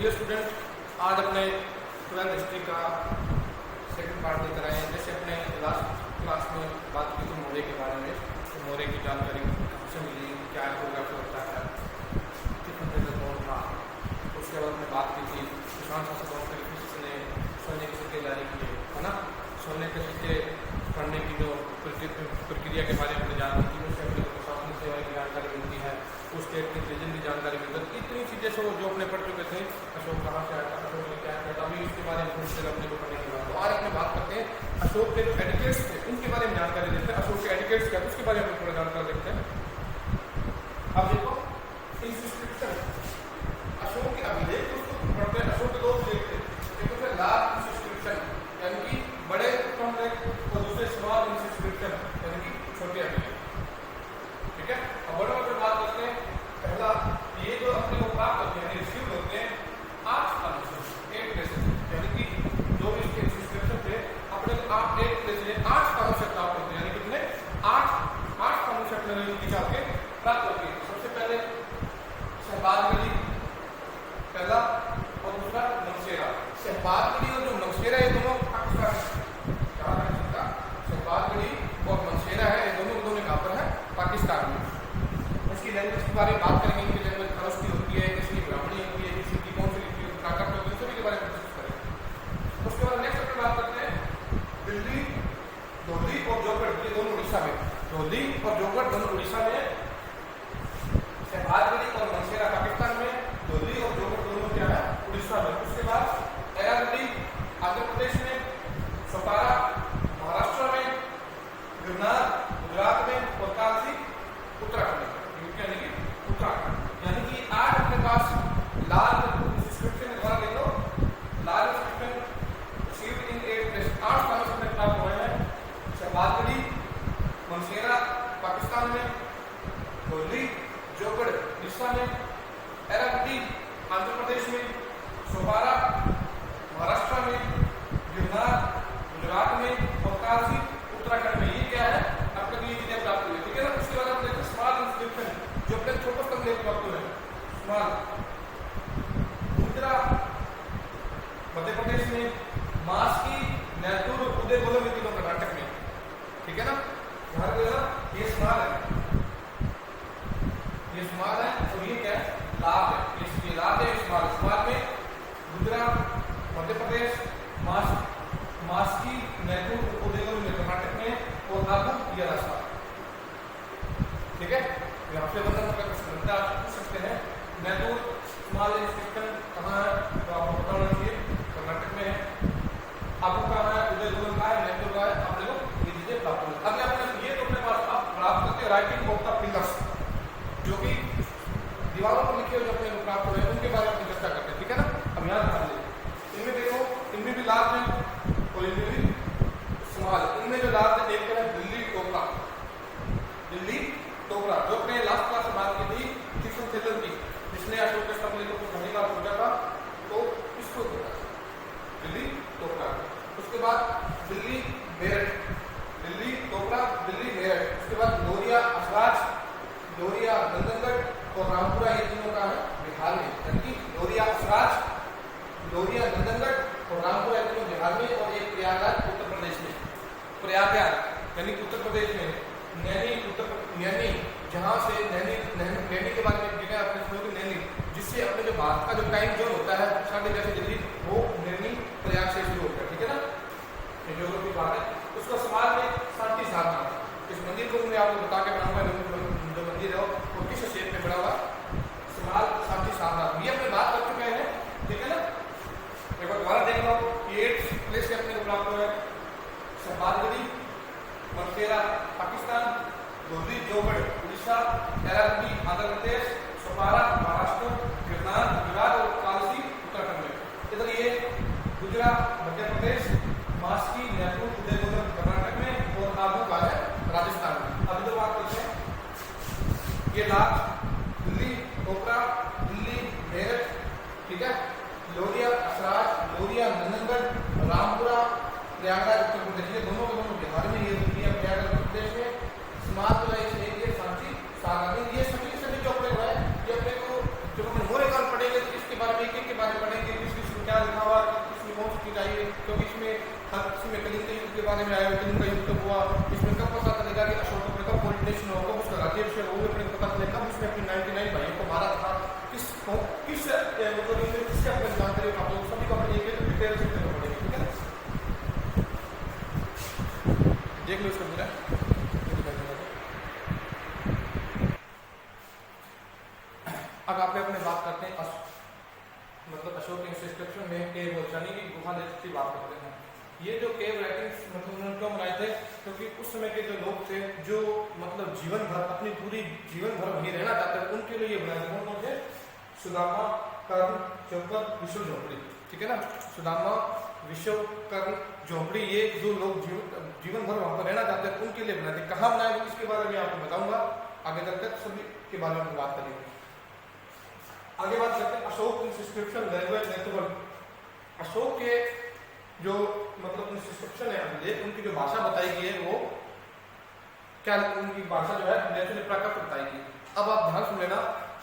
Dear student, आज अपने 12th history का सेकंड पार्ट लेकर आए हैं। जैसे अपने लास्ट क्लास में बात की थी मोरे के बारे में, तो मोरे की जानकारी हमसे मिली, क्या फोटोग्राफी होता है, कितने कौन था। उसके बाद हमने बात की थी किसान शासकों तरीके ने सोने के सिक्के जारी किए, है ना। सोने के सिक्के पढ़ने की जो प्रक्रिया के बारे में जानकारी थी, उससे अपने प्रशासनिक सेवा की जानकारी मिलती है, उसके रीजन की जानकारी मिलती है। इतनी चीज़ें जो अपने पढ़ चुके थे, अशोक कहाँ से आया था, अशोक ने क्या किया था, अभी इसके बारे में अपने को पढ़ने के बाद तो आज अपने बात करते हैं अशोक के जो एडिकेट्स थे उनके बारे में जानकारी देते हैं। अशोक के एडिकेट्स क्या थे उसके बारे में थोड़ा जानकारी देखते हैं। अब देखो इंस्क्रिप्शन, अशोक के अभिलेख उसको पढ़ते हैं। अशोक के दो अभिलेख थे, एक तो लार्ज इंस्क्रिप्शन यानी कि बड़े कम और दूसरे स्मॉल इंस्क्रिप्शन यानी कि छोटे अभिलेख। ठीक है, अब बड़ों में बात करते हैं। पहला ये जो अपने को प्राप्त होते हैं, रिसीव होते हैं 8 कॉन्सेप्ट 8 प्लेसेस, यानी कि जो इसके इंस्क्रिप्शन थे अपने को 8 प्लेसेस 8 कॉन्सेप्ट प्राप्त होते हैं, यानी कितने 8 कॉन्सेप्ट में दिखा के प्राप्त होते हैं। सबसे पहले शहबाजगढ़ी पहला और दूसरा नौशेरा। शहबाजगढ़ी और जो नौशेरा ये दोनों पाकिस्तान शहबाजगढ़ी और नौशेरा है, ये दोनों कहाँ पर है, पाकिस्तान में। इसकी लैंग्वेज के बारे में बात करेंगे, इनकी लैंग्वेज खरस्ती होती है, किसी की ब्राह्मणी होती है, किसी की कौन सी लिपि प्राकृत होती है, सभी के बारे में डिस्कस करेंगे। उसके बाद नेक्स्ट अपनी बात करते हैं दिल्ली, धोली और जोगढ़, ये दोनों उड़ीसा में, धोली और जोगढ़ दोनों उड़ीसा में, शहबाजगढ़ी और नौशेरा पाकिस्तान में, धोली और जोगढ़ दोनों क्या है, उड़ीसा में। उसके बाद एरावली आंध्र प्रदेश में, सतारा महाराष्ट्र में, गिरनार गुजरात में और काशी उत्तराखंड में, यानी कि उत्तराखंड। यानी कि आज अपने पास लार्ज इंस्क्रिप्शन द्वारा देख लो, large inscription received in 8 places, 8 स्थानों से प्राप्त हुए हैं। शहबाजगढ़ी नौशेरा पाकिस्तान में, धोली जोगढ़ उड़ीसा में, एरावली आंध्र प्रदेश में, सतारा महाराष्ट्र में, गिरनार गुजरात में और काशी उत्तराखंड में। ये क्या है, अपने को ये चीजें प्राप्त हुई, ठीक है ना। उसके बाद हम देखते हैं स्मॉल इंस्क्रिप्शन, जो अपने छोटे स्तंभ लेख प्राप्त हुए, स्मॉल गुजरात मध्य प्रदेश में, मास्की नैतुर उदयगोलम ये तीनों कर्नाटक में, ठीक है ना। ये स्मॉल है, ये स्मॉल है और ये क्या है, लाभ है। ये लाभ है, स्मॉल स्मॉल में गुजरात मध्य प्रदेश, मास्की नैतुर उदयगोलम कर्नाटक में और आगू ये रास्ता, ठीक है। यहाँ पे मतलब प्रश्न बनता है, आप पूछ सकते हैं नैतुर स्मॉल इंस्क्रिप्शन कहाँ है, तो आपको पता होना चाहिए, कर्नाटक में है। आगू कहाँ है, उदयगोलम का है, नैतुर का है, आप देखो ये चीजें प्राप्त होंगी। अब आपने ये तो अपने पास आप प्राप्त करते हैं राइटिंग ऑफ द पिलर्स, जो कि दीवारों पर लिखे हुए जो अपने को प्राप्त हुए उनके बारे में चर्चा करते हैं, ठीक है ना। अब यहाँ ध्यान दें, इनमें देखो, इनमें भी लार्ज है और इनमें भी स्मॉल। इनमें जो लार्ज है एक है दिल्ली टोकरा, दिल्ली टोकरा जो अपने लास्ट क्लास में बात की थी किशन थिल्लर की, जिसने अशोक के स्तंभ को पहली बार पूछा था, तो इसको दिल्ली टोकरा। उसके बाद दिल्ली मेरठ, दिल्ली टोकरा, दिल्ली मेरठ। उसके बाद लोरिया असराज, लोरिया नंदनगढ़ और रामपुरा, ये तीनों का है बिहार में, यानी कि लोरिया असराज, लोरिया नंदनगढ़ और रामपुरा ये तीनों बिहार में, और एक प्रयागराज उत्तर प्रदेश में, प्रयागराज यानी उत्तर प्रदेश में, नैनी नैनी जहाँ से नैनी के बारे में जगह आपने सुनी, नैनी जिससे अपने जो भारत का जो टाइम जोन होता है साढ़े जैसे दिल्ली, वो नैनी प्रयाग से शुरू होता है, ठीक है ना। ये ज्योग्राफी बात है। उसका सवाल में शांति साधना, इस मंदिर को मैं आपको बता के बनाऊंगा, जो मंदिर है वो किस शेप में बना हुआ, सवाल शांति साधना, ये अपने बात कर चुके हैं, ठीक है ना। एक बार दोबारा देख लो, 8 प्लेस से अपने को प्राप्त हुआ है। शहबाजगढ़ी नौशेरा पाकिस्तान, धोली जोगढ़ उड़ीसा, एरावली आंध्र प्रदेश, सतारा महाराष्ट्र, गिरनार गुजरात और काशी उत्तराखंड में। इधर ये गुजरात मध्य प्रदेश, मास्की नैतुर उदयगोलम कर्नाटक में और आगू का है राजस्थान में। अब इधर बात करते हैं, ये लार्ज दिल्ली टोकरा, दिल्ली मेरठ, ठीक है, लोरिया असराज, लोरिया नंदनगढ़, रामपुरा प्रयागराज उत्तर प्रदेश, ये दोनों के दोनों बिहार में, ये प्रयागराज उत्तर प्रदेश में। स्मार्ट ये शांति साधना, ये सभी जो अपने को है, ये अपने को जब हम मोरे काल पढ़ेंगे तो इसके बारे में एक एक के बारे में पढ़ेंगे। बारे में आया, उनका युद्ध कब हुआ, इसमें कब पता चलेगा कि अशोक अपने कब पॉलिटिशियन होगा, कब उसका राज्याभिषेक होगा, अपने पता चलेगा कब उसने अपनी 99 भाइयों को मारा था, किस मतलब किससे अपने जानकारी आप लोग सभी को अपनी एक डिटेल से देना पड़ेगी। ठीक है, देख लो इसको पूरा। अब आप अपने बात करते हैं मतलब अशोक के इंस्क्रिप्शन में केव रोचानी की गुफा की बात करते हैं। ये जो केव राइटिंग्स मतलब उन्होंने क्यों बनाए थे, क्योंकि उस समय के जो लोग थे जो मतलब जीवन भर अपनी पूरी जीवन भर वहीं रहना चाहते थे, उनके लिए ये बनाए थे। कौन कौन थे? सुदामा, कर्ण, चौपड़, विश्व, झोपड़ी। ठीक है ना, सुदामा, विश्व, कर्ण, झोपड़ी, ये जो लोग जीवन भर वहां पर रहना चाहते हैं उनके लिए बनाए थे। कहाँ बनाए थे इसके बारे में आपको बताऊंगा आगे चलकर, सभी के बारे में बात करेंगे। आगे बात करते हैं Ashok inscription language network. Ashok के जो मतलब इंस्क्रिप्शन है अभिलेख, उनकी जो भाषा बताई गई है वो क्या, उनकी भाषा जो है नेचुरल प्राकृत बताई गई। अब आप ध्यान सुन लेना,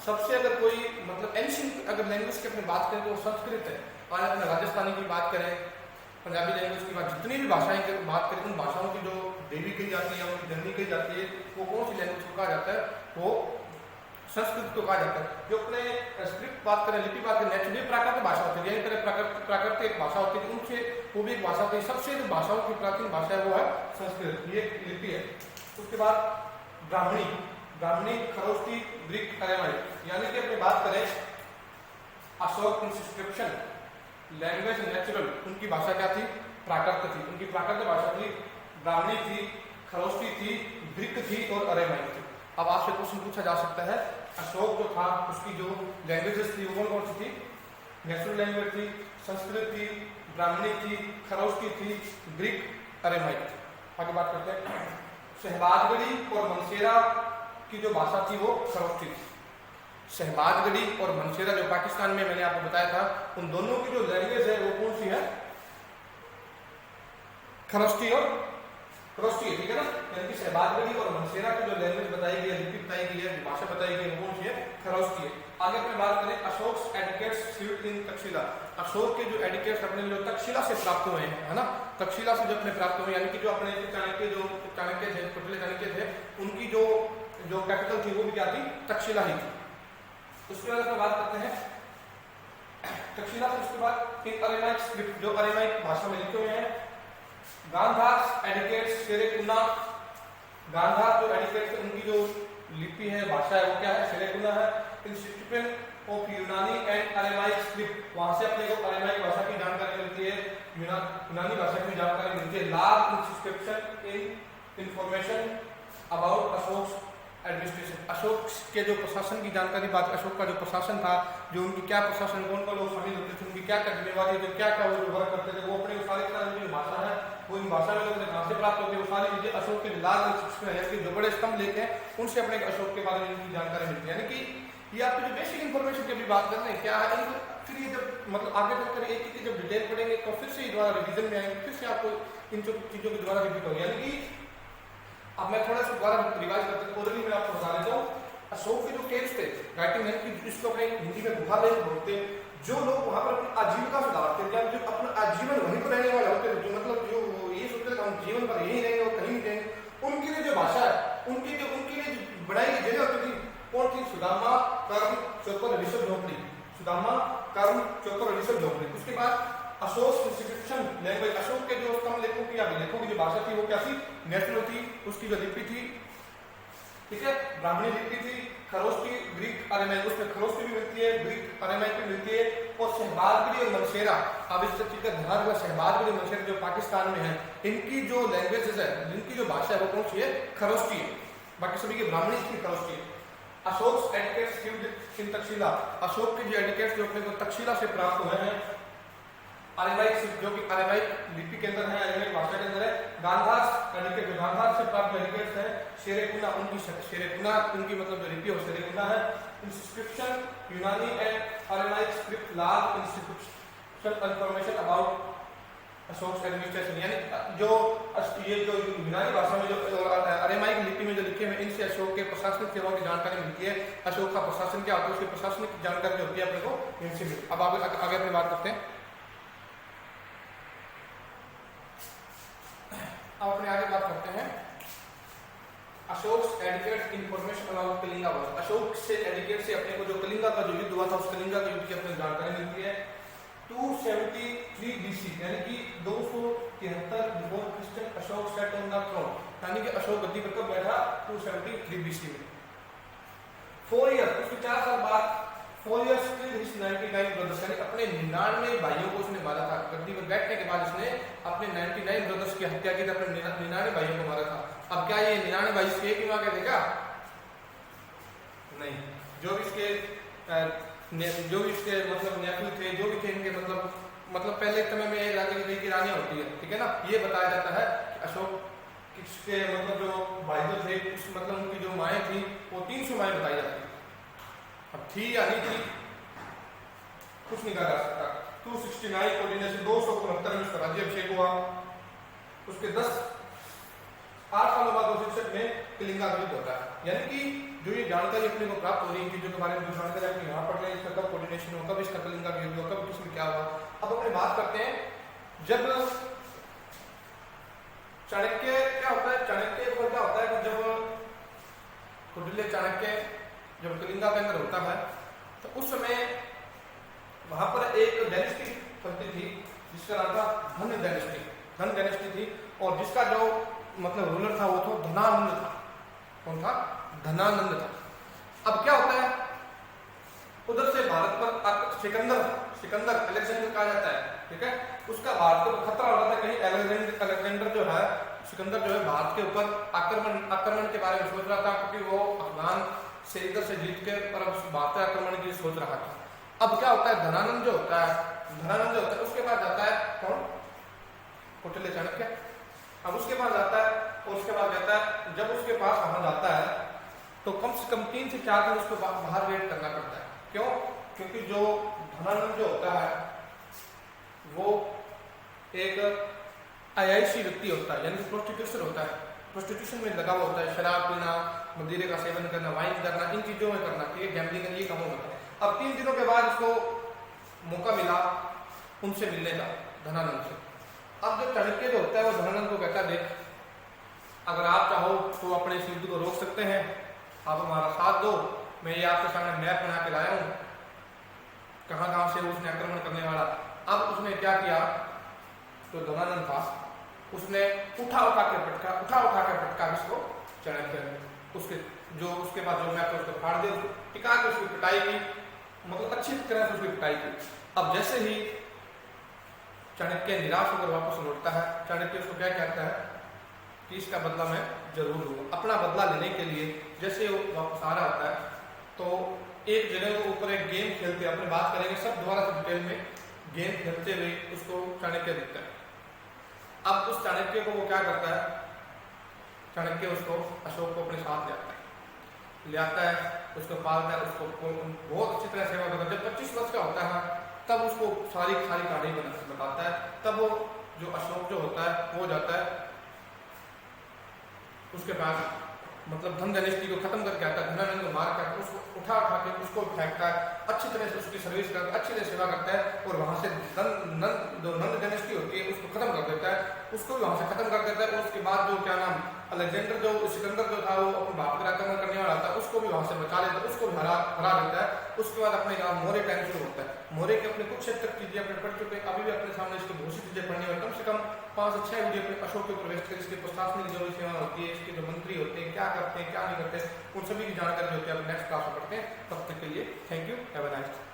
सबसे अगर कोई मतलब एंशिएंट अगर लैंग्वेज की अपनी बात करें तो संस्कृत है, और अपने राजस्थानी की बात करें, पंजाबी लैंग्वेज की बात, जितनी भी भाषाएं की बात करें, उन भाषाओं की जो देवी कही जाती है, उनकी जननी कही जाती है, वो कौन सी लैंग्वेज को कहा जाता है? वो संस्कृत को कहा जाता है। जो अपने स्क्रिप्ट बात करें, लिपि बात करें, नेचुरली प्राकृतिक भाषा होती है, यही तरह प्राकृतिक भाषा होती है, उनसे वो भी एक भाषा होती है। सबसे जो भाषाओं की प्राचीन भाषा है वो है संस्कृत, ये लिपि है। उसके बाद ब्राह्मणी, ब्राह्मणी, खरोष्टी, ग्रीक, अरेमाइक। यानी कि अपनी बात करें अशोक इंस्क्रिप्शन लैंग्वेज नेचुरल, उनकी भाषा क्या थी? प्राकृत थी। उनकी प्राकृत भाषा थी, ब्राह्मणी थी, खरोष्टी थी, ग्रीक थी और अरेमाइक थी। अब आपसे क्वेश्चन पूछा जा सकता है, अशोक जो था उसकी जो लैंग्वेजेस थी वो कौन सी थी? नेचुरल लैंग्वेज थी, संस्कृत थी, ब्राह्मणी थी, खरोष्टी थी, ग्रीक, अरेमाइक थी। आगे बात करते हैं, शहबाजगढ़ी और मनसेरा की जो भाषा थी वो खरोष्टी थी। शहबाजगढ़ी और मनसेरा जो पाकिस्तान में मैंने आपको बताया था, उन दोनों की जो लैंग्वेज है वो कौन सी है? खरोष्टी और खरोष्टी है। ठीक है ना, यानी कि शहबाजगढ़ी और मनसेरा की जो लैंग्वेज बताई गई है, लिपि बताई गई है, भाषा बताई गई है, वो कौन सी है? खरोष्टी है। आगे अपने बात करें अशोक एडिकेट्स रिसीव्ड इन तक्षशिला। अशोक के जो एडिकेट्स अपने जो तक्षशिला से प्राप्त हुए हैं, है ना, तक्षशिला से जो अपने प्राप्त हुए, यानी कि जो अपने चाणक्य थे, कुटिल चाणक्य थे, उनकी जो कैपिटल थी वो भी क्या थी? तक्षशिला ही थी। उसके बाद अपने बात करते हैं तक्षशिला से, उसके बाद इन अरेमाइक स्क्रिप्ट, जो अरेमाइक भाषा में लिखे हुए हैं, गांधार एडिकेट्स शेरेकुना। गांधार जो एडिकेट्स है उनकी जो लिपि है, भाषा है, वो क्या है? शेरेकुना है। इंस्क्रिप्शन ऑफ यूनानी एंड अरेमाइक स्क्रिप्ट, वहां से अपने को अरेमाइक भाषा की जानकारी मिलती है, यूनानी भाषा की जानकारी मिलती है। Large inscription in information about Ashok administration, Ashok के जो प्रशासन की जानकारी, बात अशोक का जो प्रशासन था, जो उनकी क्या प्रशासन, कौन कौन लोग शामिल होते थे, उनकी क्या क्या जिम्मेवारी, जो क्या क्या वो जो वर्क करते थे, वो अपने सारे जो भाषा है वो इन भाषा में लोग कहाँ से प्राप्त होती है, वो सारी चीजें अशोक के लार्ज इंस्क्रिप्शन जो बड़े स्तंभ लेके हैं उनसे अपने अशोक के बारे में इनकी जानकारी मिलती है। यानी कि ये आपको जो बेसिक इन्फॉर्मेशन की अभी बात कर रहे हैं क्या है, फिर ये जब मतलब आगे चलकर एक एक जब डिटेल पढ़ेंगे तो फिर से दोबारा रिविजन में आएंगे, फिर से आपको इन चीजों की दोबारा रिपीट होगी। यानी कि अब मैं थोड़ा सा दोबारा रिवाइज करते ओरली में आपको बता देता हूँ। अशोक के जो केव्स थे, राइटिंग है कि जिसको अपने हिंदी में गुफा लेन बोलते हैं, जो लोग वहां पर अपनी आजीविका सुधारते थे, जो अपना आजीवन वहीं पर रहने वाले होते थे, जो मतलब जो ये सोचते थे हम जीवन पर यहीं रहेंगे और कहीं नहीं रहेंगे, उनके लिए जो भाषा है, उनके लिए बनाई गई जगह होती थी, कौन थी? सुदामा, कर्ण, चौपड़, ऋषभ, झोपड़ी। सुदामा, कर्ण, चौपड़, ऋषभ, झोपड़ी। उसके बाद अशोक इंस्क्रिप्शन लैंग्वेज, अशोक के जो स्तंभ लेखों की अभिलेखों की जो भाषा थी वो क्या थी? नेचुरल थी। उसकी जो लिपि थी, ठीक है, ब्राह्मणी लिपि थी, खरोष्टी, ग्रीक, अरेमाइक, उसमें खरोष्टी भी मिलती है, ग्रीक, अरेमाइक भी मिलती है। और शहबाजगढ़ी और मनसेरा, अब इस चीज का ध्यान रखना, शहबाजगढ़ी और मनसेरा जो पाकिस्तान में है, इनकी जो लैंग्वेजेस है, इनकी जो भाषा है वो कौन सी है? खरोष्टी है। बाकी सभी की ब्राह्मणी की खरोष्टी है। अशोक एडिकेट्स इन तक्षशिला, अशोक के जो एडिकेट्स जो अपने को तक्षशिला से प्राप्त हुए हैं, अरेमाइक जो कि अरेमाइक लिपि के अंदर है, अरेमाइक भाषा के अंदर है। गांधार एडिकेट, जो गांधार से प्राप्त एडिकेट्स है, शेरेकुना, उनकी शेरेकुना उनकी मतलब जो लिपि है वो शेरेकुना है। इंस्क्रिप्शन यूनानी and Aramaic script, large inscription information about Ashok administration, यानी जो ये जो यूनानी भाषा में जो अरेमाइक लिपि में जो लिखे हुए, इनसे अशोक के प्रशासनिक सेवाओं की जानकारी मिलती है। अशोक का प्रशासन क्या होता है, उसकी प्रशासनिक जानकारी जो होती है अपने को इनसे मिलती है। अब आगे अपनी बात करते हैं अब अपने आगे बात करते हैं Ashok adequate information about Kalinga war. Ashok से एडिकेट से अपने को जो कलिंगा का जो युद्ध हुआ था उस कलिंगा के युद्ध की अपने जानकारी मिलती है। 273 BC यानी कि 273 before Christian Ashok set on the throne, यानी कि अशोक गद्दी पर कब बैठा? 273 BC में। 4 ईयर उसके 4 साल बाद 4 years till his 99 brothers, यानी अपने 99 भाइयों को उसने मारा था। गद्दी पर बैठने के बाद उसने अपने 99 ब्रदर्स की हत्या की थी, अपने 99 भाइयों को मारा था। अब क्या ये 99 भाई इसके एक ही माँ के थे क्या? नहीं, जो भी इसके मतलब नेफ्यू थे, जो भी थे इनके मतलब पहले समय में एक राजा की रानियां होती है, ठीक है ना। ये बताया जाता है कि अशोक के मतलब जो भाई जो थे मतलब उनकी जो माएँ थी वो 300 माएँ बताई जाती है। अब थी या नहीं थी कुछ नहीं कहा जा सकता। 269 कोऑर्डिनेशन 269 में उसका राज्याभिषेक हुआ। उसके 8 सालों बाद 266 में कलिंगा का युद्ध होता है। यानी कि जो ये जानकारी अपने को प्राप्त हो रही है चीजों के बारे में, जो जानकारी अपने यहाँ पढ़ रहे हैं, इसका कब कोऑर्डिनेशन हो, कब इसका कलिंगा का युद्ध हुआ, कब किसमें क्या हुआ। अब अपने बात करते हैं जब चाणक्य क्या होता है, चाणक्य को क्या होता है कि जब कौटिल्य चाणक्य जब कलिंगा के अंदर होता है तो उस समय वहां पर एक डायनेस्टी चलती थी जिसका नाम था धन डायनेस्टी। धन डायनेस्टी थी और जिसका जो मतलब रूलर था वो तो धनानंद था। कौन था? धनानंद था। अब क्या होता है उधर से भारत पर सिकंदर अलेक्जेंडर कहा जाता है, ठीक है। उसका भारत पर खतरा हो रहा था, कहीं अलेक्जेंडर जो है सिकंदर जो है भारत के ऊपर आक्रमण के बारे में सोच रहा था, क्योंकि वो अफगान से इधर से जीत के पर भारत आक्रमण की सोच रहा था। अब क्या होता है धनानंद जो होता है उसके पास जाता है कौन? कौटिल्य चाणक्य। अब उसके पास जाता है और उसके बाद कहता है, जब उसके पास वहां जाता है तो कम से कम 3 से 4 दिन उसको बाहर वेट करना पड़ता है। क्यों? क्योंकि जो धनानंद जो होता है वो एक अयाशी व्यक्ति होता है, यानी कि प्रोस्टिट्यूशन होता है, प्रोस्टिट्यूशन में लगा हुआ होता है। शराब पीना, मदिरे का सेवन करना, वाइन करना, इन चीजों में करना, ठीक है, गैम्बलिंग करना, ये काम होता है। अब 3 दिनों के बाद उसको मौका मिला उनसे मिलने का, धनानंद से। अब जो चाणक्य जो होता है वो धनानंद को कहता है, देख अगर आप चाहो तो अपने इस युद्ध को रोक सकते हैं, आप हमारा साथ दो, मैं ये आपके सामने मैप बना के लाया हूँ कहाँ से उसने आक्रमण करने वाला। अब उसने क्या किया, जो धनानंद था उसने उठा के पटका इसको चाणक्य ने, उसके बाद जो मैप उसको फाड़ दिया, टिका के उसकी पिटाई की, मतलब अच्छी तरह से उसकी पिटाई की। अब जैसे ही चाणक्य निराश होकर वापस लौटता है, चाणक्य उसको क्या कहता है कि इसका बदला मैं जरूर लूंगा। अपना बदला लेने के लिए जैसे वो वापस आ रहा होता है तो एक जगह के ऊपर एक गेम खेलते हैं, अपने बात करेंगे सब दोबारा से डिटेल में, गेम खेलते हुए उसको चाणक्य दिखता है। अब उस चाणक्य को वो क्या करता है, चाणक्य उसको अशोक को अपने साथ ले आता है, उसको पालता है, उसको बहुत अच्छी तरह सेवा करता है। जब 25 वर्ष का होता है तब उसको सारी कहानी बताता है। तब वो जो अशोक जो होता है वो जाता है उसके पास, मतलब धन डायनेस्टी को खत्म करके आता है, धनानंद को मार कर उसको उठा के उसको फेंकता है, अच्छी तरह से उसकी सर्विस करता है, अच्छी तरह सेवा करता है और वहां से नंद डायनेस्टी होती है उसको खत्म कर देता है, उसको भी वहां से खत्म कर देता है। और उसके बाद जो क्या नाम अलेक्जेंडर जो सिकंदर जो था वो अपने बाप पर आक्रमण करने वाला था, उसको भी वहां से बचा लेता है, उसको भी हरा देता है। उसके बाद अपने गाँव मौर्य टाइम शुरू होता है। मौर्य के अपने कुछ क्षेत्र चीजें अपने पढ़ चुके, अभी भी अपने सामने इसकी बहुत सी चीजें पढ़ने वाली, कम से कम 5 से 6 वीडियो अपने अशोक के ऊपर वेस्ट कर, इसके प्रशासनिक जो सेवा होती है, इसके जो मंत्री होते हैं क्या करते हैं क्या नहीं करते, उन सभी की जानकारी होती है आप नेक्स्ट क्लास में पढ़ते हैं। तब तक के लिए thank you, have a nice day.